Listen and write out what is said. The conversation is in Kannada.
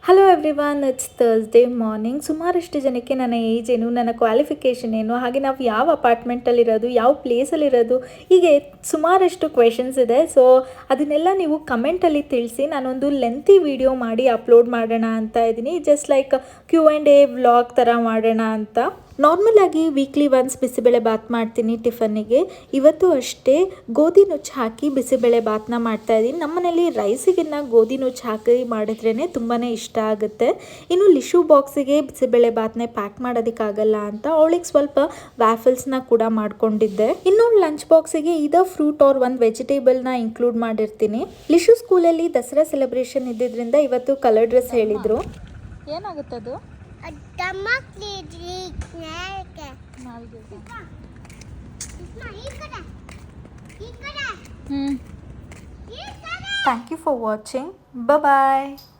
Hello everyone, it's Thursday morning. ಸುಮಾರಷ್ಟು ಜನಕ್ಕೆ ನನ್ನ ಏಜ್ ಏನು, ನನ್ನ ಕ್ವಾಲಿಫಿಕೇಷನ್ ಏನು, ಹಾಗೆ ನಾವು ಯಾವ ಅಪಾರ್ಟ್ಮೆಂಟಲ್ಲಿರೋದು, ಯಾವ ಪ್ಲೇಸಲ್ಲಿರೋದು, ಹೀಗೆ ಸುಮಾರಷ್ಟು ಕ್ವೆಶನ್ಸ್ ಇದೆ. ಸೊ ಅದನ್ನೆಲ್ಲ ನೀವು ಕಮೆಂಟಲ್ಲಿ ತಿಳಿಸಿ. ನಾನೊಂದು ಲೆಂತಿ ವಿಡಿಯೋ ಮಾಡಿ ಅಪ್ಲೋಡ್ ಮಾಡೋಣ ಅಂತ ಇದ್ದೀನಿ. ಜಸ್ಟ್ ಲೈಕ್ Q&A ವ್ಲಾಗ್ ಥರ ಮಾಡೋಣ ಅಂತ. ನಾರ್ಮಲ್ ಆಗಿ ವೀಕ್ಲಿ ಒನ್ಸ್ ಬಿಸಿಬೇಳೆ ಬಾತ್ ಮಾಡ್ತೀನಿ ಟಿಫನ್ನಿಗೆ. ಇವತ್ತು ಅಷ್ಟೇ ಗೋಧಿ ನುಚ್ಚು ಹಾಕಿ ಬಿಸಿಬೇಳೆ ಬಾತ್ನ ಮಾಡ್ತಾ ಇದ್ದೀನಿ. ನಮ್ಮನೇಲಿ ರೈಸಿಗಿನ್ನ ಗೋಧಿ ನುಚ್ಚು ಹಾಕಿ ಮಾಡಿದ್ರೇ ತುಂಬಾ ಇಷ್ಟ ಆಗುತ್ತೆ. ಇನ್ನು ಲಿಶು ಬಾಕ್ಸಿಗೆ ಬಿಸಿಬೇಳೆ ಬಾತ್ನೆ ಪ್ಯಾಕ್ ಮಾಡೋದಕ್ಕಾಗಲ್ಲ ಅಂತ ಅವಳಿಗೆ ಸ್ವಲ್ಪ ವ್ಯಾಫಲ್ಸ್ನ ಕೂಡ ಮಾಡ್ಕೊಂಡಿದ್ದೆ. ಇನ್ನು ಲಂಚ್ ಬಾಕ್ಸಿಗೆ ಇದರ್ ಫ್ರೂಟ್ ಆರ್ ಒಂದು ವೆಜಿಟೇಬಲ್ನ ಇನ್ಕ್ಲೂಡ್ ಮಾಡಿರ್ತೀನಿ. ಲಿಶು ಸ್ಕೂಲಲ್ಲಿ ದಸರಾ ಸೆಲೆಬ್ರೇಷನ್ ಇದ್ದಿದ್ದರಿಂದ ಇವತ್ತು ಕಲರ್ ಡ್ರೆಸ್ ಹೇಳಿದ್ರು. ಏನಾಗುತ್ತದು? Thank you for watching. Bye bye.